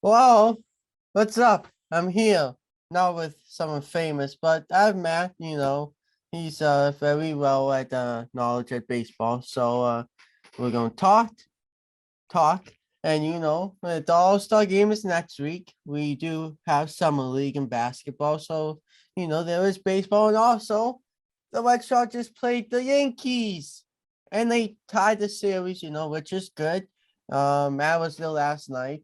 Well, what's up? I'm here, not with someone famous, but I've Matt, he's very well at knowledge at baseball. So we're gonna talk, and the All-Star game is next week. We do have summer league and basketball, so there is baseball, and also the Red Sox just played the Yankees, and they tied the series, which is good. Matt was there last night.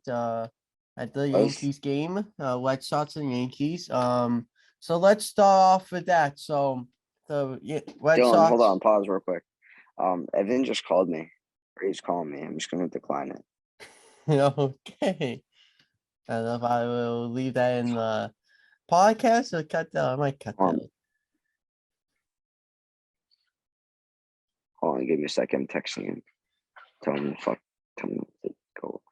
At the Was Yankees game, Red Sox and Yankees. So let's start off with that. So the Red Dylan, hold Sox, on, pause real quick. Evan just called me, or he's calling me. I'm just gonna decline it. okay. I don't know if I will leave that in the podcast or cut that. I might cut that. Um, Hold on, give me a second. I'm texting him. Tell him to fuck. Tell him to go.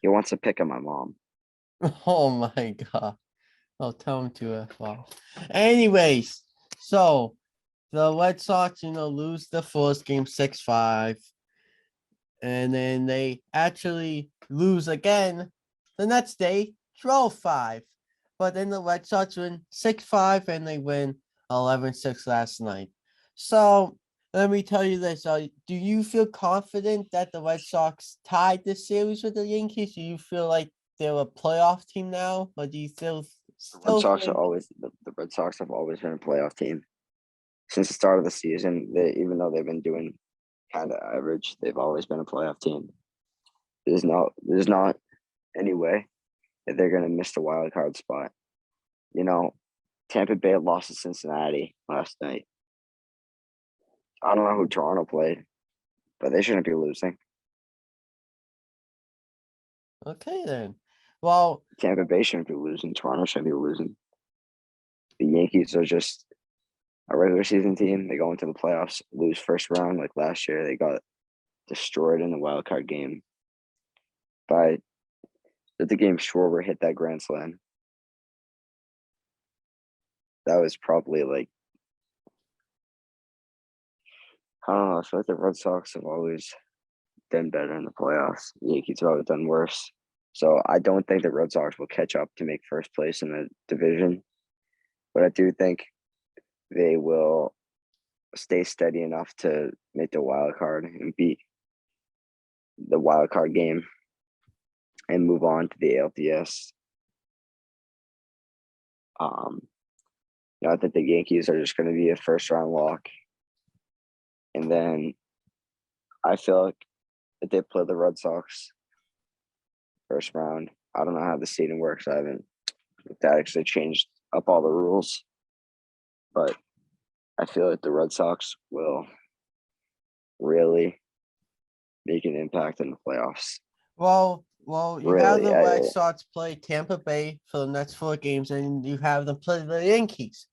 He wants to pick on my mom. Oh my god. I'll tell him to F off. Anyways, so the Red Sox, lose the first game 6-5. And then they actually lose again the next day, 12-5. But then the Red Sox win 6-5 and they win 11-6 last night. So let me tell you this. Do you feel confident that the Red Sox tied this series with the Yankees? Do you feel like they're a playoff team now? Or do you The Red still Sox are think always the Red Sox have always been a playoff team since the start of the season. Even though they've been doing kind of average, they've always been a playoff team. There's not any way that they're gonna miss the wild card spot. You know, Tampa Bay lost to Cincinnati last night. I don't know who Toronto played, but they shouldn't be losing. okay then? Well, Tampa Bay shouldn't be losing. Toronto shouldn't be losing. The Yankees are just a regular season team. They go into the playoffs, lose first round like last year. They got destroyed in the wild card game by the game Schwarber hit that grand slam. That was probably like I don't know. I feel like the Red Sox have always done better in the playoffs. The Yankees have always done worse. So I don't think the Red Sox will catch up to make first place in the division, but I do think they will stay steady enough to make the wild card and beat the wild card game and move on to the ALDS. Um, I think the Yankees are just going to be a first round lock, and then I feel like if they play the Red Sox first round, I don't know how the seeding works. I haven't that actually changed up all the rules, but I feel like the Red Sox will really make an impact in the playoffs. you have Really, the Red Sox play Tampa Bay for the next 4 games, and you have them play the Yankees.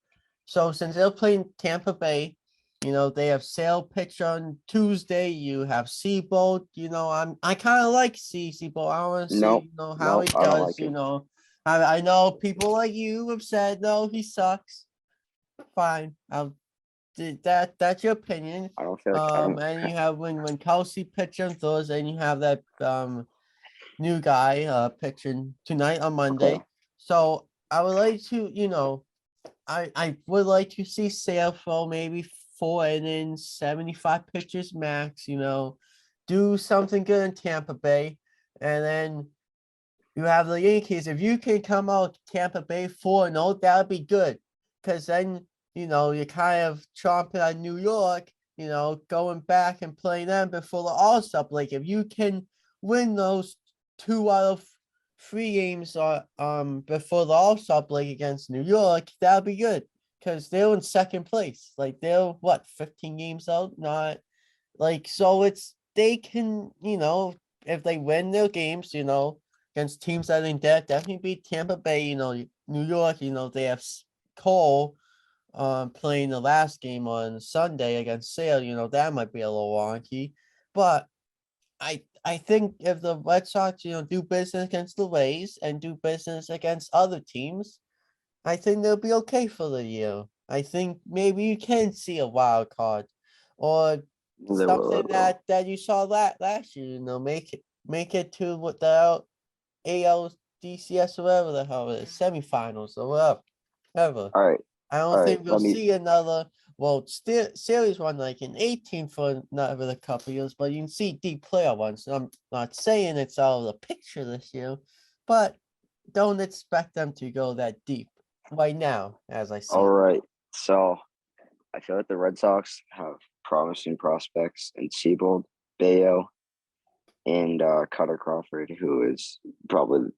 So since they're playing Tampa Bay, they have Sale pitch on Tuesday. You have Seabolt. I kind of like Seabolt. I want to see, nope, how he nope, I don't does. like him. I know people like you have said no, he sucks. Fine, I'll that's your opinion. I don't feel like I don't. And you have when Kelsey pitched on Thursday, and you have that new guy pitching tonight on Okay, Monday. So I would like to, I would like to see Sale throw maybe 4 innings, 75 pitches max, do something good in Tampa Bay. And then you have the Yankees. If you can come out Tampa Bay 4-0, that would be good. Because then, you're kind of chomping on New York, going back and playing them before the All-Star break. If you can win those 2 out of 3 games before the All-Star break against New York, that would be good. Because they're in second place. Like they're what, 15 games out? Not like so they can, if they win their games, against teams that in debt, definitely beat Tampa Bay, New York, they have Cole playing the last game on Sunday against Sale, that might be a little wonky. But I think if the Red Sox, do business against the Rays and do business against other teams, I think they'll be okay for the year. I think maybe you can see a wild card. Or They will, something they will. that you saw last year, make it to what the ALDCS or whatever the hell it is, semifinals or whatever. Whatever. All right, I all don't right. think we'll Let me. see another, well, still series one like in 18 for another couple years, but you can see deep player ones. I'm not saying it's out of the picture this year, but don't expect them to go that deep right now, as I see. All it. right. So I feel like the Red Sox have promising prospects in Seabold, Bayo, and Cutter Crawford, who is probably,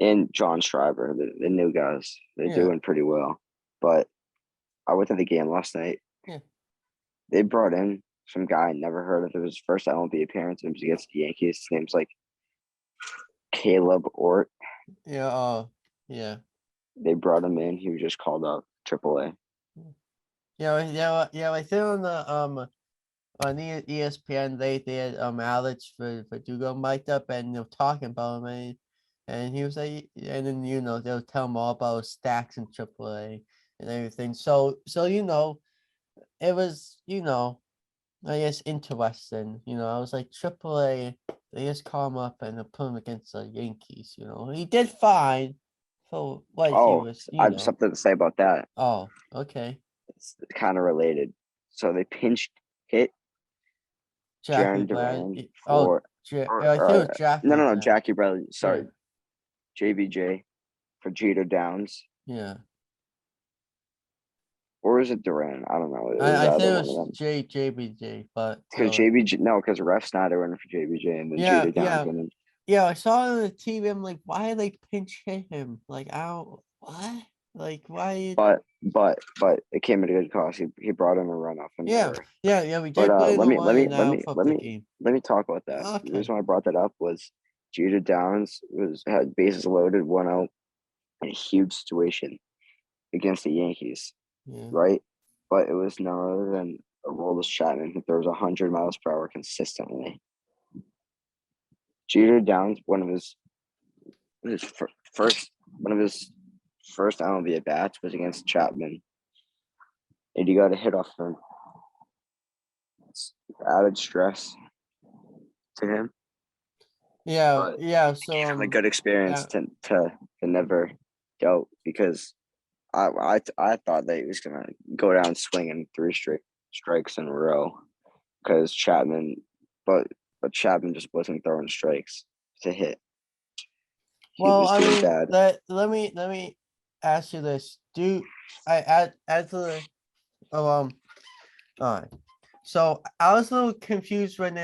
and John Schreiber, the new guys. They're Yeah. doing pretty well. But I went to the game last night. Yeah. They brought in some guy I never heard of. It was his first MLB appearance. It was against the Yankees. His name's like Caleb Ort. Yeah. Yeah. They brought him in. He was just called up AAA. Yeah. I think on the on ESPN they had Alex for Dugo mic'd up and they're talking about him and he was like, and then they'll tell him all about his stacks in AAA and everything. So it was I guess interesting. I was like AAA. They just call him up and they put him against the Yankees. He did fine for what he Oh, was. I have something to say about that. Oh, okay. It's kind of related. So they pinch hit Jackie Jaron Brad. Duran Oh, for, I think it was no, Jackie. no, no, Jackie Bradley. Sorry, Yeah. JBJ for Jeter Downs. Yeah. Or is it Duran? I don't know. It was I think either it one of was them. JBJ, but Because JBJ, no, because Ref Snyder went for JBJ and then yeah, Jeter Downs went in. yeah. I saw it on the TV. I'm like, why did they pinch hit him? Like, I don't what? Like, why? But it came at a good cost. He brought in a runoff in Yeah, there. yeah. We But did play let the me let one me and let now me for let the me game. let me talk about that. The Okay. reason why I brought that up was Jeter Downs had bases loaded, 1 out in a huge situation against the Yankees, Yeah. right? But it was none other than Aroldis Chapman who throws 100 miles per hour consistently. Jeter Downs, his first one of his first MLB at bats was against Chapman, and he got a hit off him. It's added stress to him, Yeah, but yeah. gave So him a good experience yeah, to never doubt because I thought that he was gonna go down swinging 3 strikes in a row because Chapman, but Chapman just wasn't throwing strikes to hit. He well, was I doing mean, bad. let me ask you this: Do I add to the all right. So I was a little confused when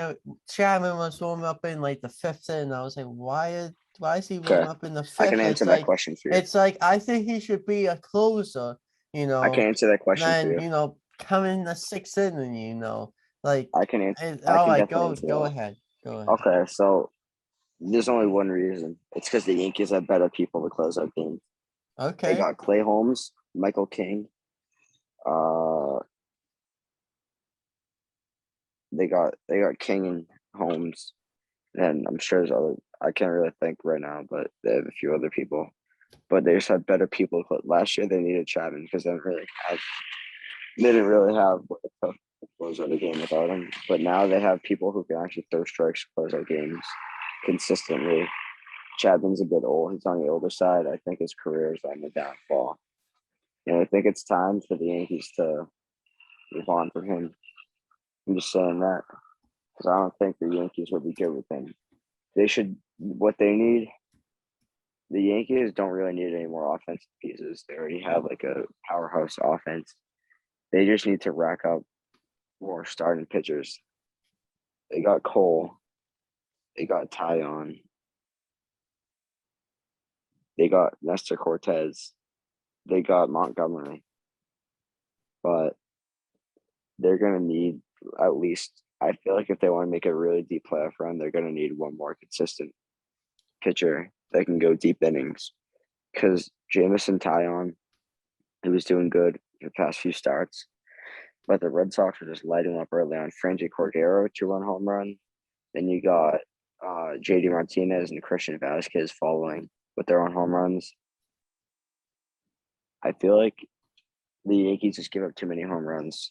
Chapman was warming up in like the fifth inning. I was like, why is he warming Okay, up in the I can fifth? answer that question for you. It's like I think he should be a closer, I can answer that question for than you. come in the sixth inning, like I can answer. I all can right, definitely go answer go that. ahead. Go ahead. Okay, so there's only one reason. It's because the Yankees have better people to close out games. They Okay. got Clay Holmes, Michael King. Uh, they got King and Holmes, and I'm sure there's other. I can't really think right now, but they have a few other people. But they just have better people. Last year they needed Chapman because they didn't really have what it took to close out a game without him. But now they have people who can actually throw strikes, close out games consistently. Chapman's a bit old. He's on the older side. I think his career is on the downfall. And I think it's time for the Yankees to move on from him. I'm just saying that because I don't think the Yankees would be good with him. They should, what they need, the Yankees don't really need any more offensive pieces. They already have like a powerhouse offense. They just need to rack up more starting pitchers. They got Cole. They got Tyon. They got Nestor Cortez. They got Montgomery. But they're going to need at least, I feel like if they want to make a really deep playoff run, they're going to need one more consistent pitcher that can go deep innings. Because Jamison Tyon, he was doing good for the past few starts, but the Red Sox were just lighting up early on. Frankie Cordero, 2-run home run. Then you got JD Martinez and Christian Vasquez following with their own home runs. I feel like the Yankees just give up too many home runs.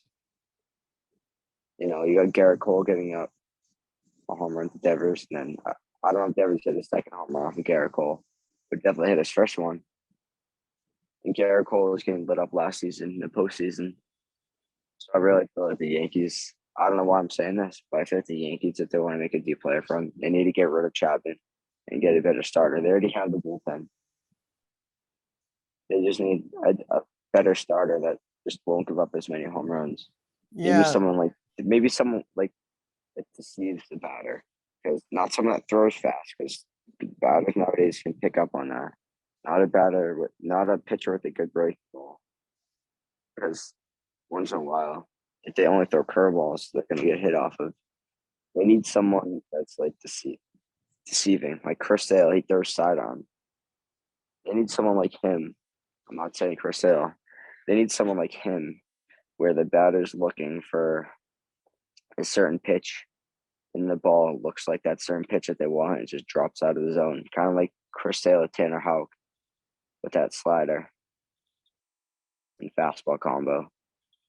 You know, you got Garrett Cole giving up a home run to Devers, and then I don't know if Devers hit his second home run off of Garrett Cole, but definitely hit his first one. And Garrett Cole was getting lit up last season in the postseason. So I really feel like the Yankees. I don't know why I'm saying this, but I feel like the Yankees, if they want to make a deep player from, they need to get rid of Chapman and get a better starter. They already have the bullpen. They just need a better starter that just won't give up as many home runs. Yeah, Maybe someone like that deceives the batter, because not someone that throws fast, because batters nowadays can pick up on that. Not a pitcher with a good break ball, because once in a while, if they only throw curveballs, they're going to get hit off of. They need someone that's like deceiving, like Chris Sale. He throws sidearm. They need someone like him. I'm not saying Chris Sale. They need someone like him, where the batter's looking for a certain pitch, and the ball looks like that certain pitch that they want. It just drops out of the zone, kind of like Chris Sale at Tanner Houck with that slider and fastball combo,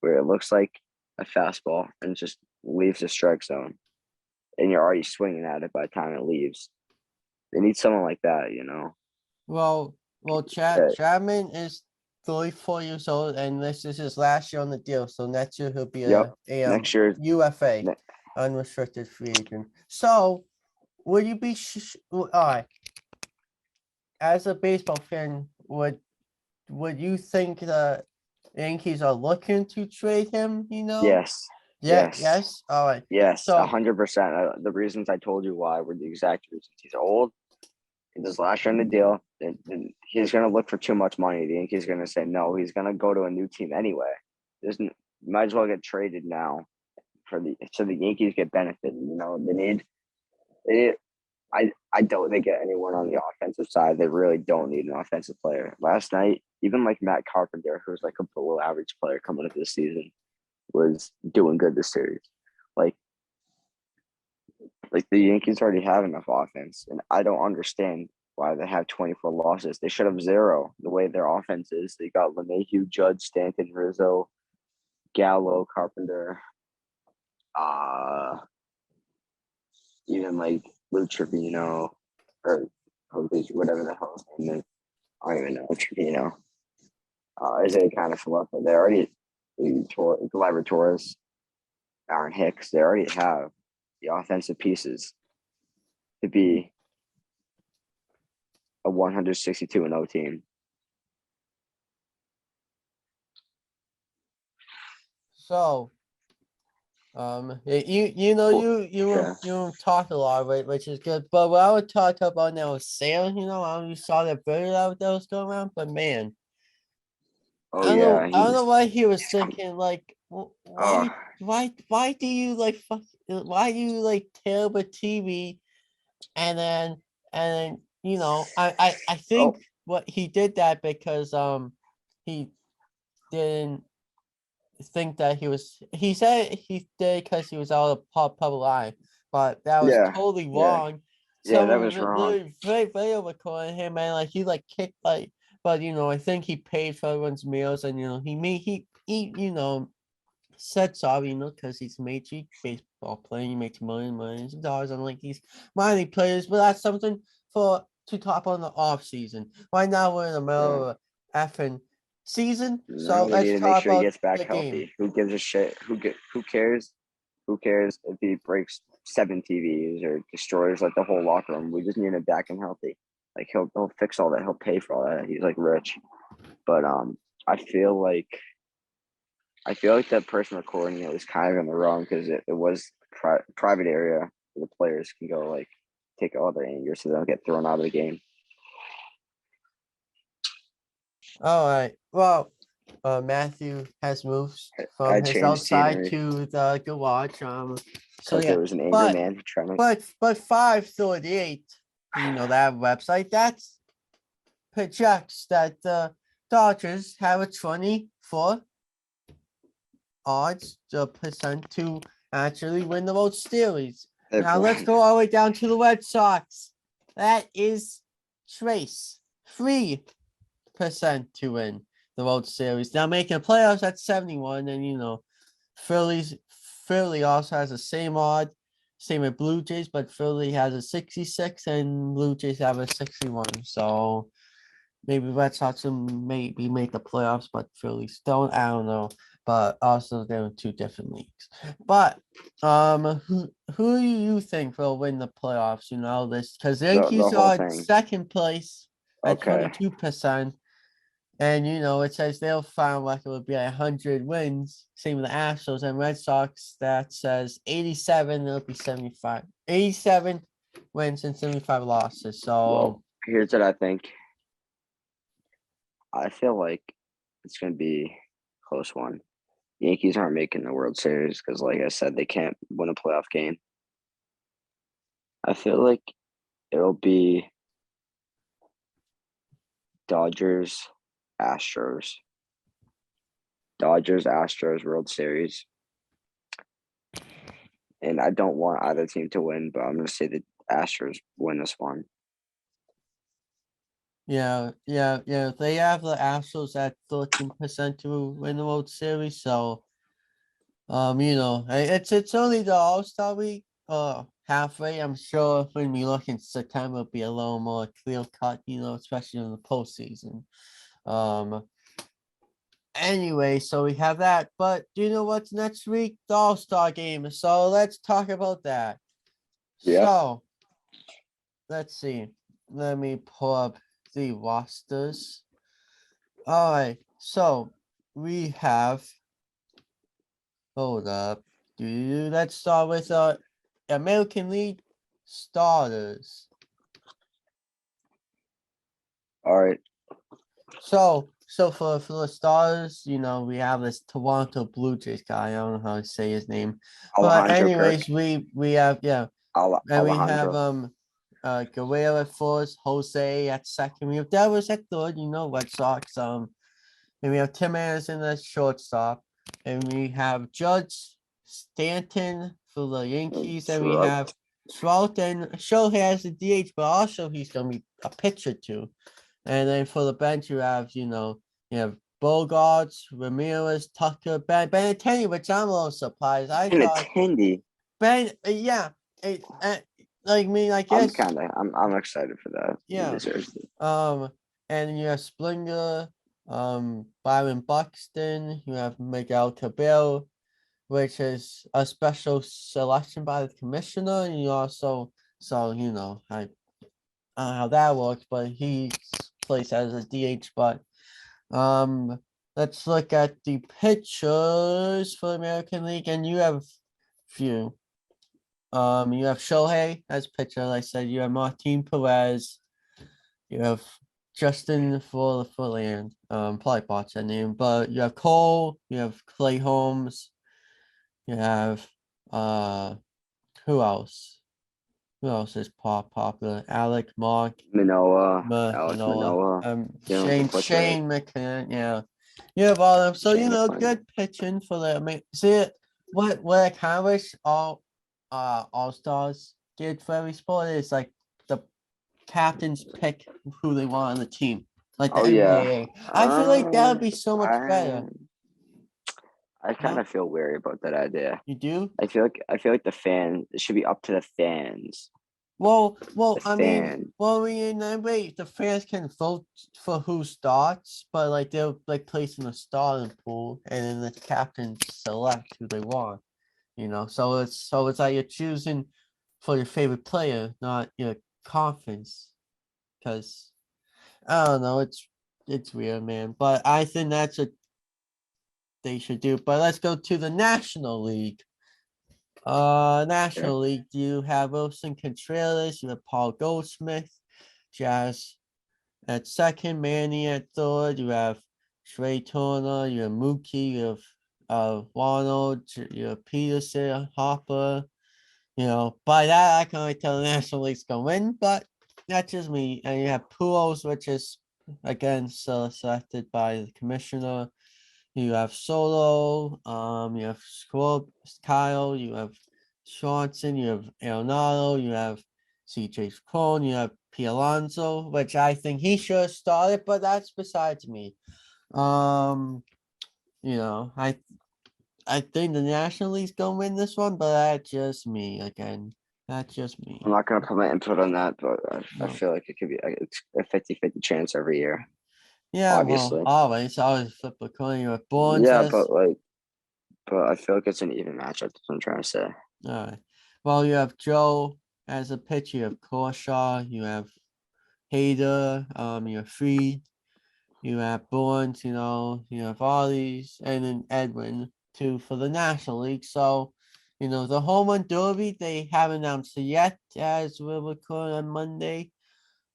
where it looks like a fastball and it just leaves the strike zone, and you're already swinging at it by the time it leaves. They need someone like that, you know. well, That Chapman is 34 years old, and this is his last year on the deal. So next year he'll be Yep. a Next year, UFA, ne- unrestricted free agent. So would you be all right? As a baseball fan, would you think the Yankees are looking to trade him? yes, Yeah. yes, Yes. All right. yes, So 100%. The reasons I told you why were the exact reasons. He's old. He does last year in the deal. And he's going to look for too much money. The Yankees going to say no. He's going to go to a new team anyway. There's might as well get traded now so the Yankees get benefited. You know, they I don't think get anyone on the offensive side. They really don't need an offensive player. Last night, even like Matt Carpenter, who's like a below average player coming into this season, was doing good this series. Like the Yankees already have enough offense, and I don't understand why they have 24 losses. They should have 0 the way their offense is. They got LeMahieu, Judge, Stanton, Rizzo, Gallo, Carpenter, uh, even like Lou Trevino or whatever the hell his name is. I don't even know Trevino. Isaiah kind of fell up, but they already Gleyber Torres, Aaron Hicks. They already have the offensive pieces to be a 162-0 team. so you know Cool. you talk a lot, right, which is good. But what I would talk about now is Sale. I don't know if you saw that video that was going around, but man, Oh yeah, I don't know why he was he's come. thinking like, Oh, why do you like why do you like tear the TV and then I oh, think what he did that because he didn't think that he said he did because he was out of public eye, but that was yeah, totally yeah, wrong. yeah. That Someone was wrong. literally video recording him and like he like kicked like, but I think he paid for everyone's meals and he made he said sorry, because he's a major league baseball player. He makes millions of dollars unlike these minor league players, but that's something for to talk on the off season. Right now we're in the Yeah. middle of effing season, No, so we need let's to make talk sure he about gets back the game. healthy. Who gives a shit? Who cares? Who cares if he breaks 7 TVs or destroys like the whole locker room? We just need him back and healthy. Like he'll fix all that. He'll pay for all that. He's like rich. But I feel like that person recording it was kind of in the wrong, because it was private area where the players can go like take all their anger so they don't get thrown out of the game. All right. Well, Matthew has moved from I his changed outside scenery to the garage. So because yeah, there was an angry but man trying to. but 538, that website that's projects that the Dodgers have a 24 odds percent to actually win the World Series. Now let's go all the way down to the Red Sox. That is Trace 3% to win the World Series. Now making the playoffs at 71, and Phillies Philly also has the same odd, same with Blue Jays, but Philly has a 66 and Blue Jays have a 61. So maybe Red Sox will maybe make the playoffs, but Phillies don't. I don't know. But also they're in two different leagues. But who do you think will win the playoffs? You know this because The Yankees whole are at thing. second place at Okay. 22%. And it says they'll find like it would be 100 wins. Same with the Astros and Red Sox. That says 87. It'll be 75. 87 wins and 75 losses. So Well, here's what I think. I feel like it's gonna be a close one. Yankees aren't making the World Series because, like I said, they can't win a playoff game. I feel like it'll be Dodgers, Astros. Dodgers, Astros World Series. And I don't want either team to win, but I'm gonna say the Astros win this one. yeah. They have the Astros at 13% to win the World Series. So it's only the All-Star week, halfway. I'm sure when we look in September, it'll be a little more clear cut, especially in the postseason. Um, Anyway, so we have that. But do you know what's next week? The All-Star game. So let's talk about that. Yeah. So let's see. Let me pull up the rosters. All right. So we have. Hold up. Let's start with American League starters. All right. So for the starters, we have this Toronto Blue Jays guy. I don't know how to say his name. But Alejandro anyways, Kirk. we have and we have Alejandro. Guerrero at first, Jose at second. We have Devers at third, Red Sox. And we have Tim Anderson at shortstop. And we have Judge Stanton for the Yankees. And we Trout. have Trout and Shohei as the DH, but also he's gonna be a pitcher too. And then for the bench, you have Bogarts, Ramirez, Tucker, Benintendi, which I'm a little surprised. I And a thought Tindy. yeah, I guess I'm excited for that. He yeah. deserves it. And you have Springer, Byron Buxton, you have Miguel Cabello, which is a special selection by the commissioner, and you also I don't know how that works, but he plays as a DH. But let's look at the pitchers for the American League, and you have few. You have Shohei as pitcher. Like I said, you have Martin Perez. You have Justin Fulland. Probably botched that name, but you have Cole. You have Clay Holmes. You have who else? Who else is popular? Alec Mark. Manoa. Alex Manoa. Manoa. Shane McCann. Yeah, you have all them. So Shane McClanahan. good pitching for the. I mean, see what I kind of wish all stars did for every sport is like the captains pick who they want on the team, like the Oh yeah. NBA. I feel like that would be so much better. I kind of feel weary about that idea. You do? I feel like the fan. It should be up to the fans. Well, The I mean, fan. in that way, the fans can vote for who starts, but like they'll place in the starting pool, and then the captains select who they want. So it's like you're choosing for your favorite player, not your conference. Because I don't know, it's weird, man. But I think that's what they should do. But let's go to the National League. National League, you have Wilson Contreras, you have Paul Goldschmidt, Jazz at second, Manny at third, you have Trey Turner, you have Mookie, you have Ronald, you have Peterson, Hopper. By that I can only tell the National League's gonna win, but that's just me. And you have Pujols, which is again selected by the commissioner. You have Solo, you have Kyle, you have Swanson, you have Arenado, you have CJ Cron, you have P. Alonso, which I think he should have started, but that's besides me. I I think the National League's gonna win this one, but that's just me again. That's just me. I'm not gonna put my input on that, but I No. feel like it could be it's a 50-50 chance every year. Yeah, well, Obviously. always flip a coin. With Bourne Yeah, says, but I feel like it's an even matchup. That's what I'm trying to say. all right. Well, you have Joe as a pitcher. You have Kershaw. You have Hader. You have Freed. You have Burns. You have all these, and then Edwin too for the National League. So, the home run derby they haven't announced it yet, as we're recording on Monday,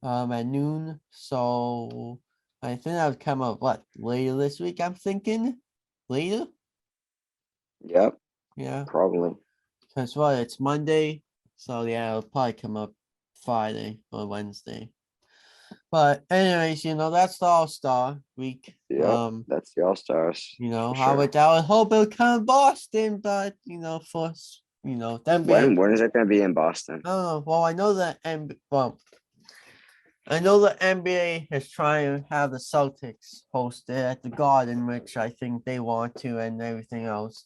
at noon. So I think that would come up later this week. I'm thinking later. Yep, Yeah. probably. Because it's Monday, so yeah, it'll probably come up Friday or Wednesday. But anyways, that's the All-Star week. Yep, that's the All Stars for I sure. would hope it would come in Boston, but for them being When is it gonna be in Boston? I don't know. Well, I know the NBA is trying to have the Celtics host it at the Garden, which I think they want to, and everything else.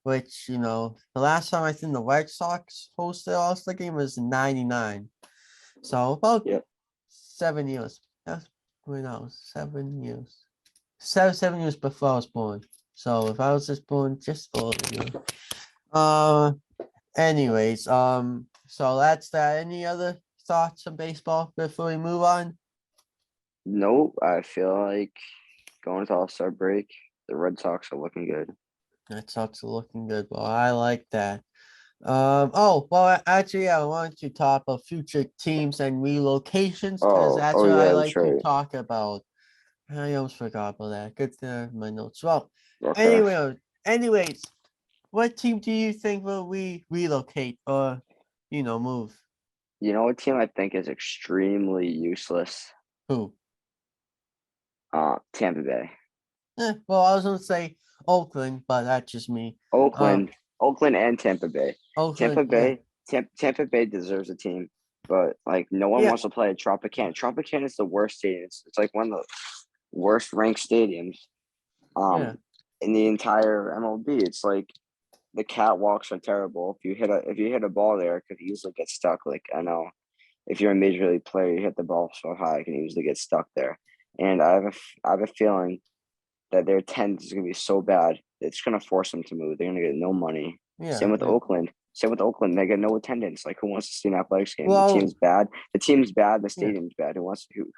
Which, the last time I think the Red Sox hosted All-Star game was in '99. So about Yep. 7 years. That's wait, no, 7 years. 7 years before I was born. So if I was just born just earlier. Uh anyways, so that's that. Any other thoughts on baseball before we move on? Nope. I feel like going to All Star break, the Red Sox are looking good. Red Sox are looking good. Well, I like that. Oh, well, actually, I wanted to talk about future teams and relocations because that's Oh what I yeah, that's like to right. talk about. I almost forgot about that. Good to have my notes. Well, Okay. anyways, what team do you think will we relocate or, move? You know what team I think is extremely useless? Who? Tampa Bay. Well, I was gonna say Oakland, but that's just me. Oakland, Oakland and Tampa Bay. Oakland, yeah, Tampa Bay deserves a team, but like no one yeah, wants to play at Tropicana. Tropicana is the worst stadium. It's like one of the worst ranked stadiums yeah, in the entire MLB. It's like the catwalks are terrible. If you hit a ball there, it could easily get stuck. Like I know if you're a major league player, you hit the ball so high, it can easily get stuck there. And I have a feeling that their attendance is going to be so bad, it's going to force them to move. They're going to get no money. yeah, Same with yeah. Oakland. Same with Oakland. They get no attendance. Like, who wants to see an athletics game? The Well, team's bad. The team's bad. The yeah. stadium's bad.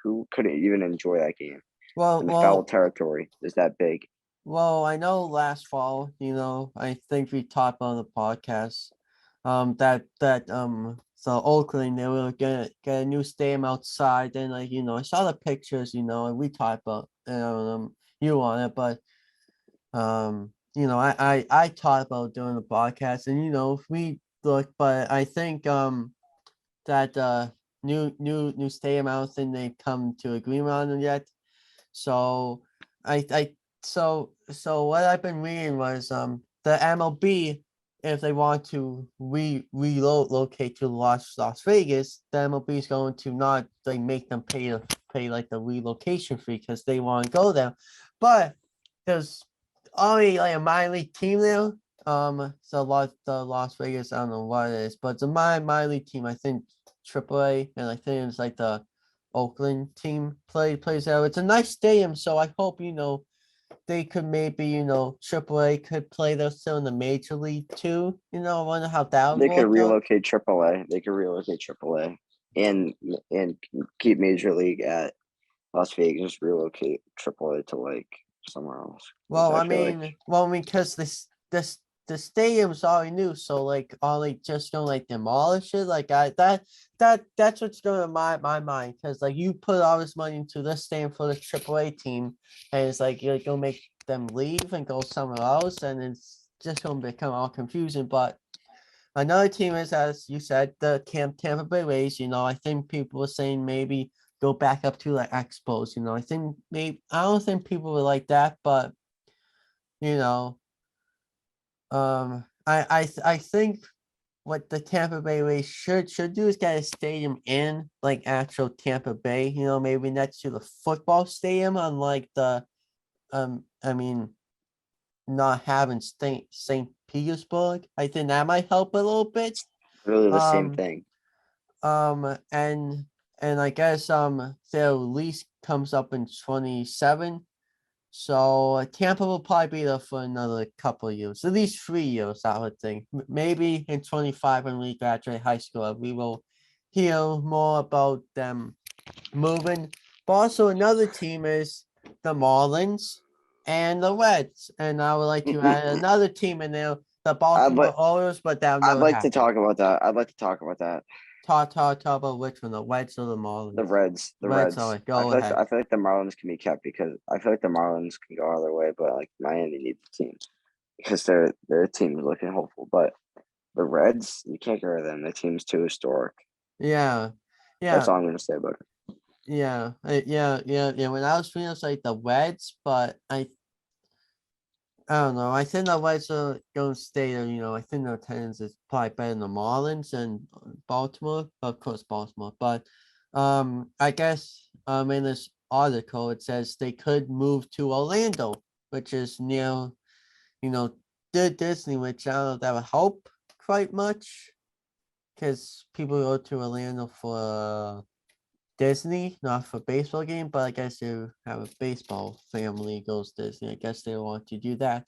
Who couldn't even enjoy that game? Well, And the foul well, territory is that big. well. I know last fall, I think we talked on the podcast, so Oakland they were gonna get a new stadium outside, and I saw the pictures, and we talked about you on it, but I thought about doing the podcast, and if we look, but I think that new stadium, I don't think they come to agreement on it yet. So I so what I've been reading was the MLB, if they want to relocate to Las Vegas, the MLB is going to not like make them pay like the relocation fee because they want to go there, but there's only like a minor league team there. So the Las Vegas, I don't know what it is, but it's a minor league team. I think AAA, and I think it's like the Oakland team plays there. It's a nice stadium, so I hope they could maybe AAA could play there still in the major league too. I wonder how that would They could work out. relocate AAA. They could relocate AAA and and keep Major League at Las Vegas. Just relocate AAA to like somewhere else. Because Well, I I feel like mean, because this the stadium's already new, so like, are they just gonna like demolish it? Like that's what's going to my mind, because like you put all this money into this stadium for the AAA team, and it's like you're gonna make them leave and go somewhere else, and it's just gonna become all confusing. But another team is, as you said, the Tampa Bay Rays. I think people were saying maybe go back up to like Expos. I think maybe I don't think people would like that, but you know, I think what the Tampa Bay Rays should do is get a stadium in like actual Tampa Bay. Maybe next to the football stadium, unlike the I mean not having St. Petersburg. I think that might help a little bit. Really the same Um, thing. um, and I guess their lease comes up in 27. So Tampa will probably be there for another couple of years, at least 3 years, I would think. Maybe in 25 when we graduate high school, we will hear more about them moving. But also another team is the Marlins and the Reds. And I would like to add another team in there, the I'd Baltimore like Orioles, but that will I'd never like to happen. talk about that. I'd like to talk about that. Talk about which one, the Reds or the The Marlins? Reds. The Reds, all Reds. right, go ahead. I feel like the Marlins can be kept because I feel like the Marlins can go either way, but like Miami needs a team because their team is looking hopeful. But the Reds, you can't get rid of them. Their team's too historic. Yeah. That's Yeah. all I'm gonna say about it. Yeah. When I was reading, it's like the Reds, but I don't know. I think the Reds are going to stay there. I think their attendance is probably better than the Marlins and Baltimore. Of course, Baltimore. But I guess in this article it says they could move to Orlando, which is near, you know, Disney, which I don't know if that would help quite much because people go to Orlando for Disney, not for baseball game, but I guess you have a baseball family goes Disney. I guess they want to do that.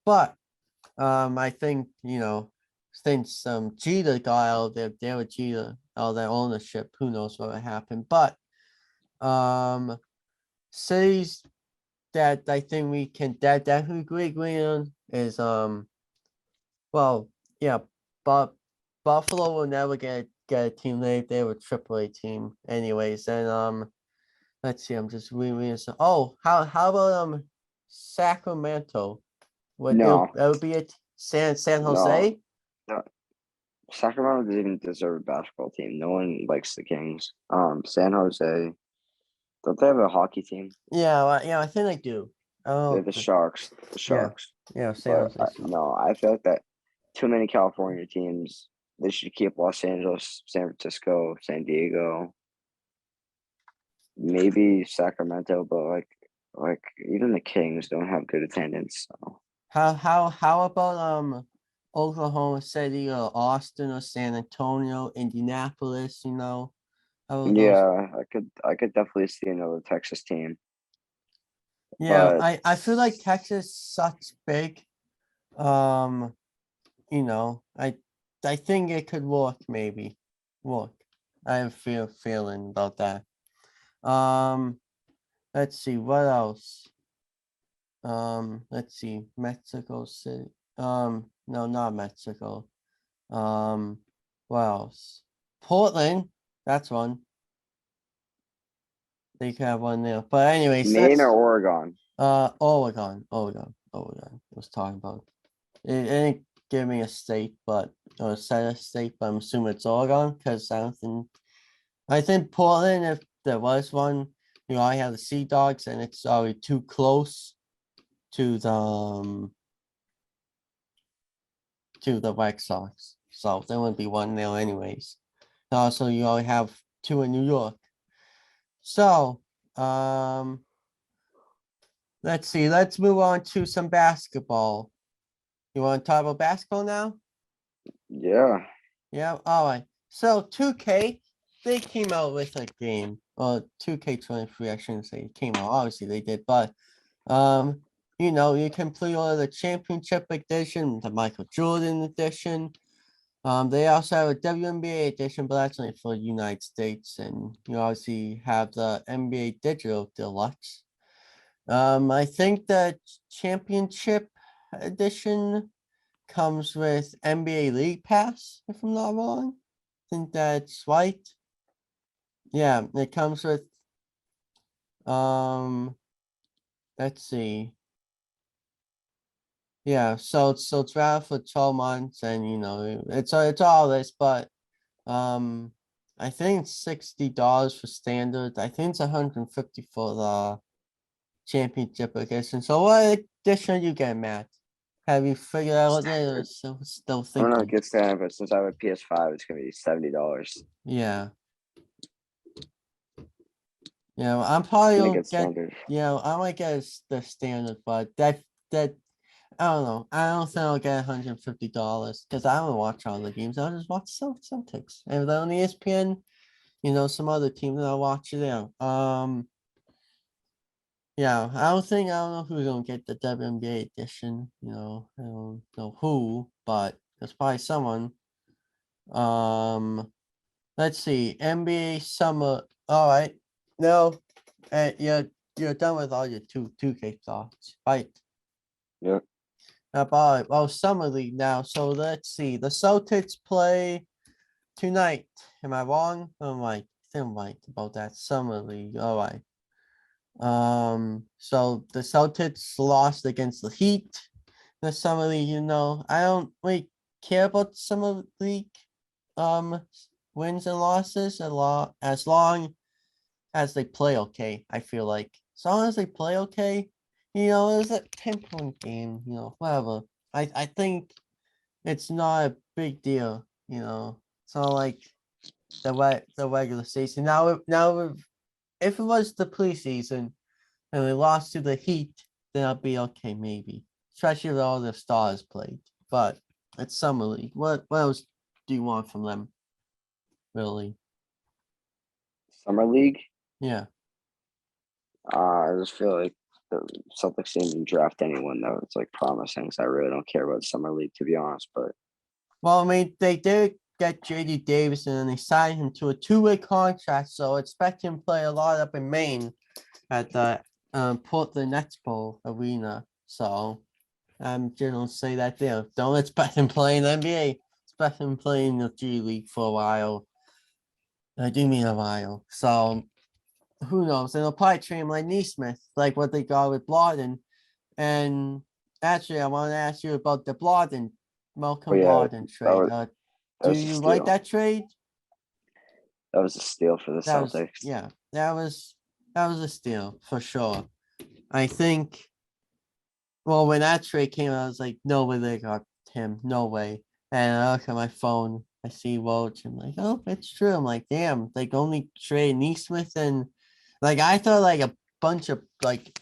But I think, since Jeter got out there, Derek Jeter, all that ownership, who knows what would happen. But cities that I think we can definitely agree on is well, yeah, but Buffalo will never get a team. They were a AAA team anyways. And let's see, I'm just reading some. Oh, how about Sacramento? No, That would be it. San no, Jose? no. Sacramento doesn't even deserve a basketball team. No one likes the Kings. San Jose. Don't they have a hockey team? Yeah, I think I do. They're Oh, the Sharks. The yeah, Sharks. yeah, San But Jose. no, I feel like that too many California teams. They should keep Los Angeles, San Francisco, San Diego, maybe Sacramento, but like even the Kings don't have good attendance. So. How about Oklahoma City or Austin or San Antonio, Indianapolis, how are those? Yeah, I could definitely see another Texas team, Yeah, but I feel like Texas sucks big. Um, I think it could work, maybe. Work. I have feeling about that. Um, let's see, what else? Let's see, Mexico City. No, not Mexico. Um, what else? Portland, that's one. They could have one there. But anyways, Maine or Oregon. Oregon. I was talking about. It didn't give me a state, but or set a state, but I'm assuming it's Oregon because I think Portland, if there was one, I have the Sea Dogs and it's already too close to the White Sox. So there would be one there anyways. Also, you only have two in New York. So, let's see. Let's move on to some basketball. You want to talk about basketball now? Yeah, Yeah. All right. So 2K, they came out with a game. 2K23, I shouldn't say it came out. Obviously they did, but um, you can pre-order the championship edition, the Michael Jordan edition. They also have a WNBA edition, but that's only for the United States, and you obviously have the NBA Digital Deluxe. I think the championship edition comes with NBA League Pass, if I'm not wrong. I think that's right. Yeah, it comes with um let's see. Yeah, so it's valid for 12 months and it's all this, but um I think it's $60 for standard. I think it's 150 for the championship edition. So what edition are you getting, Matt? Have you figured out yet or still I'm gonna thinking? get standard, but since I have a PS5, it's gonna be $70. Yeah. I'm probably I'm gonna gonna get get, standard. I might get the standard, but that I don't know. I don't think I'll get $150 because I don't watch all the games. I'll just watch Celtics. And then on ESPN, some other team that I'll watch it there. Yeah, I don't know who's gonna get the WNBA edition. I don't know who, but there's probably someone. Um, let's see, NBA summer. All right, no, you're done with all your two K thoughts, right? Yep. About summer league now. So let's see. The Celtics play tonight. Am I wrong? I'm right. I think I'm right about that summer league. All right. So the Celtics lost against the Heat. The summer league, I don't really care about the summer league um wins and losses as long as they play okay. I feel like as long as they play okay, it was a 10-point game, whatever. I think it's not a big deal, It's not like the regular season. If it was the preseason and we lost to the Heat, then I'll be okay, maybe. Especially if all the stars played. But it's summer league. What else do you want from them? Really? Summer League. Yeah. I just feel like the Celtics didn't draft anyone that was like promising. So I really don't care about Summer League, to be honest. But Well, I mean, they did get JD Davis and they signed him to a 2-way contract, so expect him to play a lot up in Maine at the Portland Expo Arena. So I'm just gonna say that there. Don't expect him playing NBA. Expect him playing the G League for a while. I do mean a while. So who knows? And they'll probably treat him like Neesmith, like what they got with Blodden. And actually, I want to ask you about the Blodden, but Malcolm yeah, Blodden that trade. was that Do was a you like steal. that trade? That was a steal for the That was Celtics. yeah, that was a steal for sure. I think. Well, when that trade came out, I was like, no way they got him, no way. And I look at my phone, I see Woj. I'm like, oh, it's true. I'm like, damn, like only trade Neesmith and like I thought like a bunch of like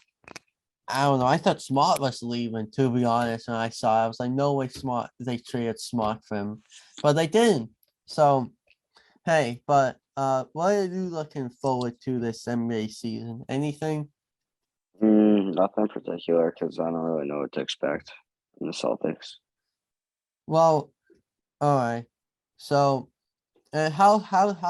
I don't know. I thought Smart was leaving, to be honest. When I saw it, I was like, no way Smart they traded Smart for him. But they didn't. So hey, but what are you looking forward to this NBA season? Anything? Nothing particular because I don't really know what to expect from the Celtics. Well, all right. So how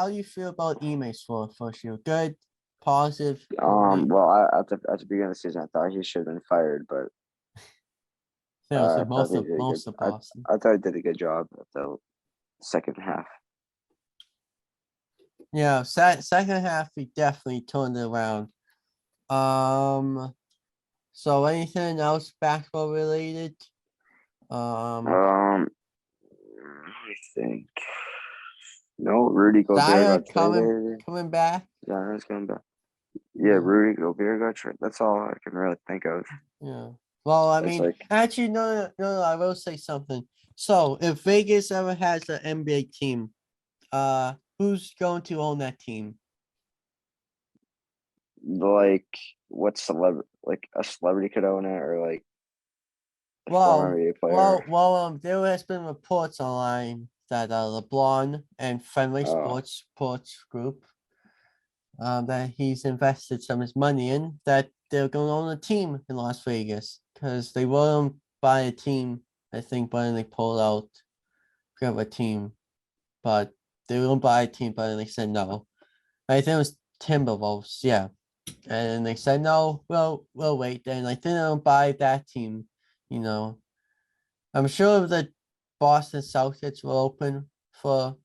do you feel about emails for first year? Good, positive. Well, at the beginning of the season, I thought he should have been fired, but Fails I with thought most he of did a good. most of I Boston. I thought he did a good job at the second half. Yeah, second half he definitely turned it around. Um, so anything else basketball related? Um, I think no. Rudy Gobert Zion got coming traded. coming back. Zion's coming back. Yeah, Yeah, Rudy Gobert got traded. That's all I can really think of. yeah. Well, I It's mean, like actually, no, I will say something. So, if Vegas ever has an NBA team, who's going to own that team? like what celebrity, like a celebrity could own it, or like a former Well, NBA player. well, there has been reports online that LeBron and Friendly Oh, Sports Group, that he's invested some of his money in, that they're going to own a team in Las Vegas because they won't buy a team. I think when they pulled out of a team, but they won't buy a team, but they said no. I think it was Timberwolves, yeah, and they said no. Well, we'll wait. Then I think they'll buy that team. You know, I'm sure the Boston Celtics will open for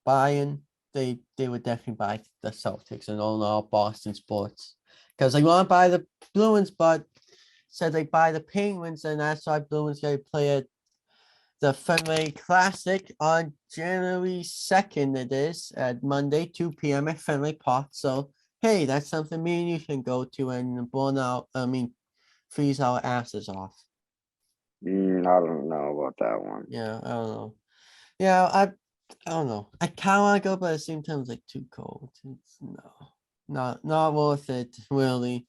buying. They would definitely buy the Celtics and own all Boston sports because they want to buy the Bruins, but said they buy the Penguins, and that's why Bruins going to play at the Fenway Classic on January 2nd. It is at Monday, 2 p.m. at Fenway Park. So hey, that's something me and you can go to and burn out. I mean, freeze our asses off. I don't know about that one. Yeah, I don't know. Yeah, I don't know. I kind of want to go, but at the same time, it's like too cold. It's no, not worth it, really.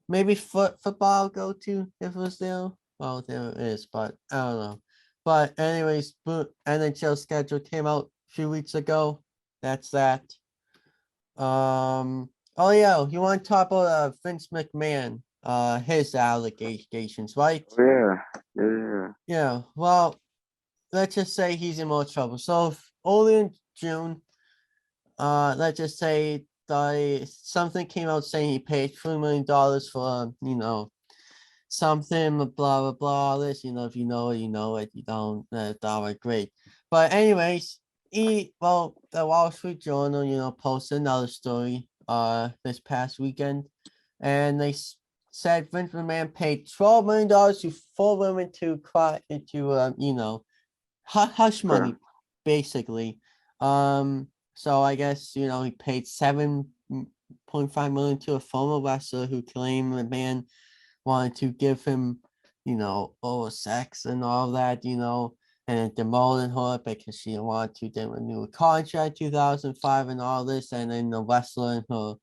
Maybe football I'll go to if it was there. Well, there it is, but I don't know. But anyways, NHL schedule came out a few weeks ago. That's that. Oh yeah, you want to talk about Vince McMahon, his allegations, right? Yeah, yeah, Yeah, well, let's just say he's in more trouble. So only in June, let's just say something came out saying he paid $3 million for, something, blah, blah, blah, this, if you know it, you know it, you don't, that would great. But anyways, the Wall Street Journal, posted another story, this past weekend, and they said Vince McMahon paid $12 million to four women to cry, hush sure. money, basically. So I guess, he paid 7.5 million to a former wrestler who claimed the man wanted to give him, sex and all that, and demoting her because she wanted to then renew a contract 2005 and all this, and then the wrestler and her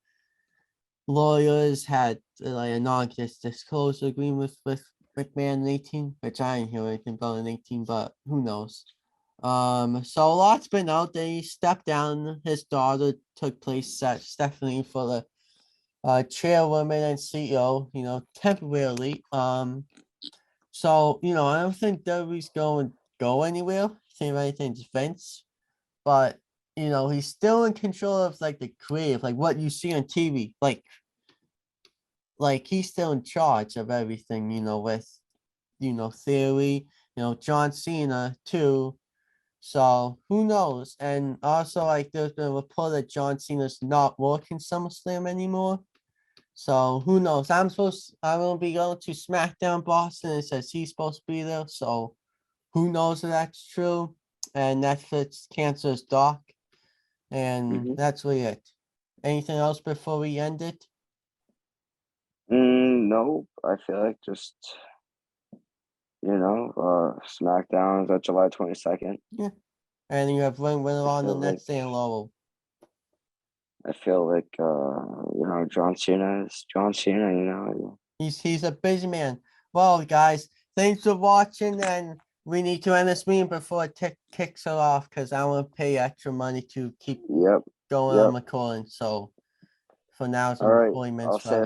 lawyers had like a non-disclosure agreement with McMahon in 18, which I didn't hear anything about in 18, but who knows. So a lot's been out there. He stepped down. His daughter took place at Stephanie for the chairwoman and CEO, temporarily. So, I don't think WWE's going to go anywhere. I think anything's Vince, but he's still in control of like the creative, like what you see on TV. Like he's still in charge of everything, with Theory, John Cena too. So who knows? And also, like, there's been a report that John Cena's not working SummerSlam anymore. So who knows? I'm gonna be going to SmackDown Boston. It says he's supposed to be there. So who knows if that's true? And Netflix cancels Doc. And Hmm. that's really it. Anything else before we end it? No, I feel like just SmackDown is at July 22nd. Yeah. And you have Ring Winner I on the feel like next day in Laurel. John Cena is John Cena. He's a busy man. Well, guys, thanks for watching, and we need to end this meeting before it kicks it off because I want to pay extra money to keep Yep, going yep. on recording. So for now, it's All gonna be right, 40 I'll minutes say a forever.